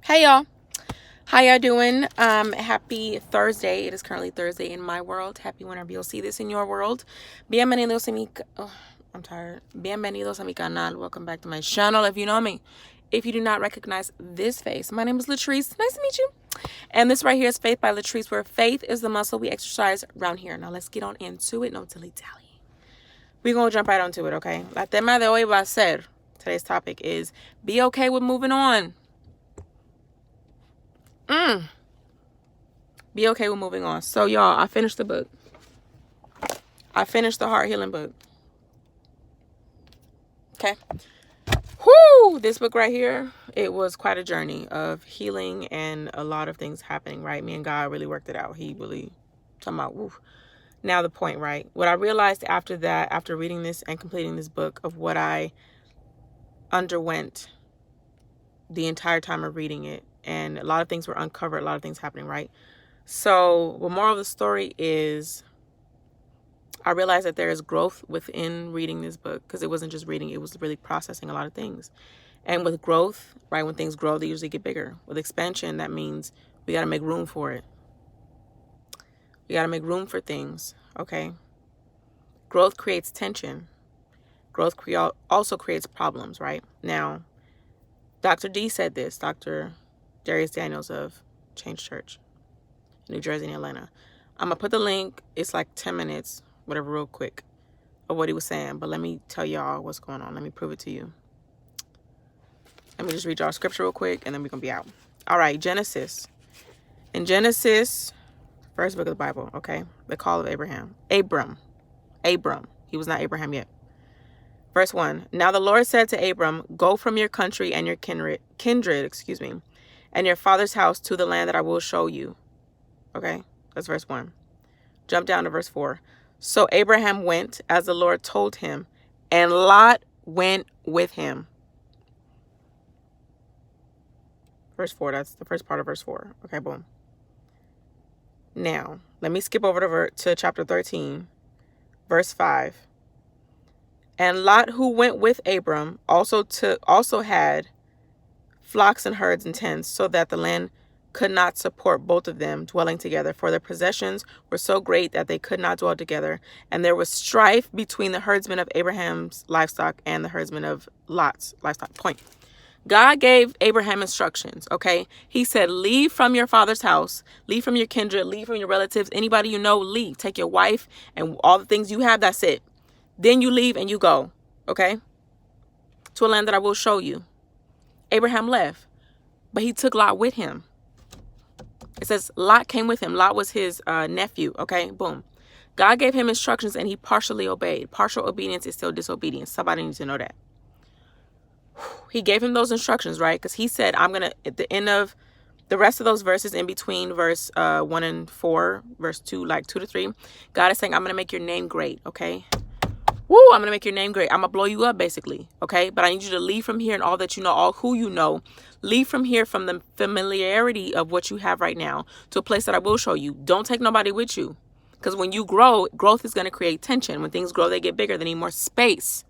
Hey y'all, how y'all doing? Happy Thursday. It is currently Thursday in my world. Happy whenever you'll see this in your world. Bienvenidos a mi I'm tired. Bienvenidos a mi canal. Welcome back to my channel. If you know me, if you do not recognize this face, my name is Latrice. Nice to meet you. And this right here is Faith by Latrice, where faith is the muscle we exercise around here. Now let's get on into it. No dilly-dally. We're gonna jump right onto it, okay? La tema de hoy va a ser, today's topic is be okay with moving on. Be okay with moving on. So y'all, I finished the book. I finished the heart healing book. Okay. Whoo! This book right here, it was quite a journey of healing and a lot of things happening, right? Me and God really worked it out. He really, talking about, woo. Now the point, right? What I realized after that, after reading this and completing this book, of what I underwent the entire time of reading it, and a lot of things were uncovered, a lot of things happening, right? So the moral of the story is I realized that there is growth within reading this book, because it wasn't just reading, it was really processing a lot of things. And with growth, right, when things grow, they usually get bigger. With expansion, that means we got to make room for it. We got to make room for things, okay? Growth creates tension. Growth also creates problems, right? Now, Dr. D said this, Dr. Dharius Daniels of Change Church, New Jersey and Atlanta. I'm going to put the link. It's like 10 minutes, whatever, real quick, of what he was saying. But let me tell y'all what's going on. Let me prove it to you. Let me just read y'all scripture real quick, and then we're going to be out. All right, Genesis. In Genesis, first book of the Bible, okay? The call of Abraham. Abram. He was not Abraham yet. Verse 1. Now the Lord said to Abram, go from your country and your kindred, and your father's house to the land that I will show you. Okay, that's verse 1. Jump down to verse 4. So Abraham went as the Lord told him, and Lot went with him. Verse 4, that's the first part of verse 4. Okay, boom. Now, let me skip over to chapter 13, verse 5. And Lot, who went with Abram, also had flocks and herds and tents, so that the land could not support both of them dwelling together, for their possessions were so great that they could not dwell together. And there was strife between the herdsmen of Abraham's livestock and the herdsmen of Lot's livestock. Point. God gave Abraham instructions, okay? He said, leave from your father's house, leave from your kindred, leave from your relatives, anybody you know, leave. Take your wife and all the things you have, that's it. Then you leave and you go, okay, to a land that I will show you. Abraham left, but he took Lot with him. It says Lot came with him. Lot was his nephew, okay, boom. God gave him instructions and he partially obeyed. Partial obedience is still disobedience. Somebody needs to know that. He gave him those instructions, right? Because he said, I'm going to, at the end of the rest of those verses in between verse 1 and 4, verse 2, like 2 to 3, God is saying, I'm going to make your name great, okay? Woo, I'm going to make your name great. I'm going to blow you up, basically, okay? But I need you to leave from here and all that you know, all who you know. Leave from here from the familiarity of what you have right now to a place that I will show you. Don't take nobody with you. Because when you grow, growth is going to create tension. When things grow, they get bigger. They need more space.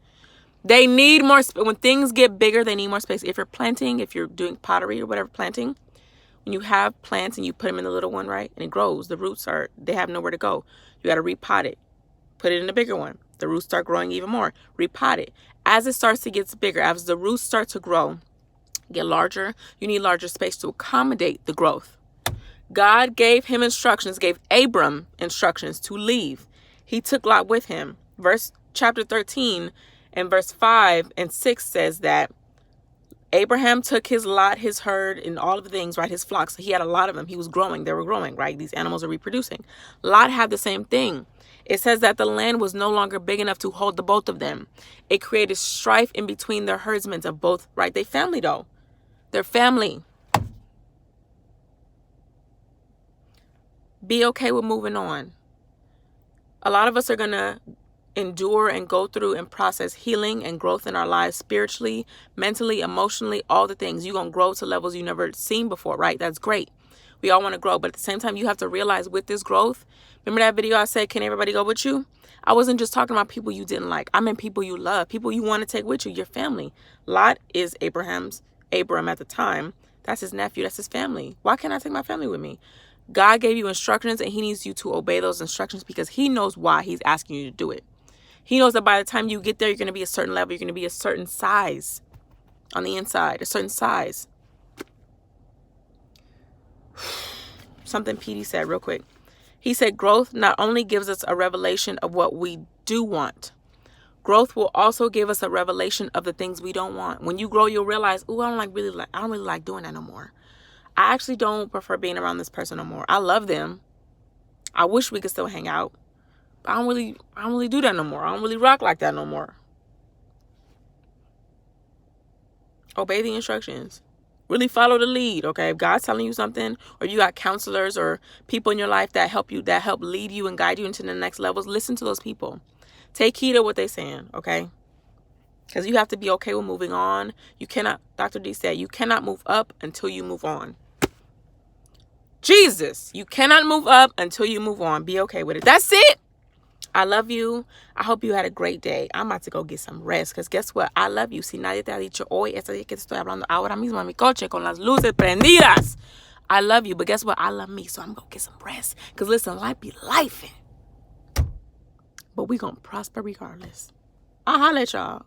They need more space. When things get bigger, they need more space. If you're planting, if you're doing pottery or whatever, planting, when you have plants and you put them in the little one, right, and it grows, the roots they have nowhere to go. You got to repot it. Put it in a bigger one. The roots start growing even more. Repot it. As it starts to get bigger, as the roots start to grow, get larger, you need larger space to accommodate the growth. God gave him instructions, gave Abram instructions to leave. He took Lot with him. Chapter 13 and verse 5 and 6 says that Abraham took his lot, his herd, and all of the things, right? His flocks. He had a lot of them. He was growing. They were growing, right? These animals are reproducing. Lot had the same thing. It says that the land was no longer big enough to hold the both of them. It created strife in between their herdsmen of both, right? They family, though. They're family. Be okay with moving on. A lot of us are going to endure and go through and process healing and growth in our lives spiritually, mentally, emotionally, all the things. You're going to grow to levels you've never seen before, right? That's great. We all want to grow, but at the same time, you have to realize with this growth, remember that video I said, can everybody go with you? I wasn't just talking about people you didn't like. I meant people you love, people you want to take with you, your family. Lot is Abram at the time. That's his nephew. That's his family. Why can't I take my family with me? God gave you instructions, and he needs you to obey those instructions because he knows why he's asking you to do it. He knows that by the time you get there, you're going to be a certain level. You're going to be a certain size on the inside, a certain size. Something Petey said real quick. He said growth not only gives us a revelation of what we do want, growth will also give us a revelation of the things we don't want. When you grow, you'll realize, oh, I don't really like doing that no more. I actually don't prefer being around this person no more. I love them. I wish we could still hang out. But I don't really do that no more. I don't really rock like that no more. Obey the instructions. Really follow the lead, okay? If God's telling you something, or you got counselors or people in your life that help lead you and guide you into the next levels, listen to those people. Take heed of what they're saying, okay? Because you have to be okay with moving on. You cannot, Dr. D said, you cannot move up until you move on. Jesus, you cannot move up until you move on. Be okay with it. That's it. I love you. I hope you had a great day. I'm about to go get some rest. Because guess what? I love you. Si nadie te ha dicho hoy, ese día que te estoy hablando ahora mismo en mi coche con las luces prendidas. I love you. But guess what? I love me. So I'm going to get some rest. Because listen, life be lifing. But we going to prosper regardless. I'll holler at y'all.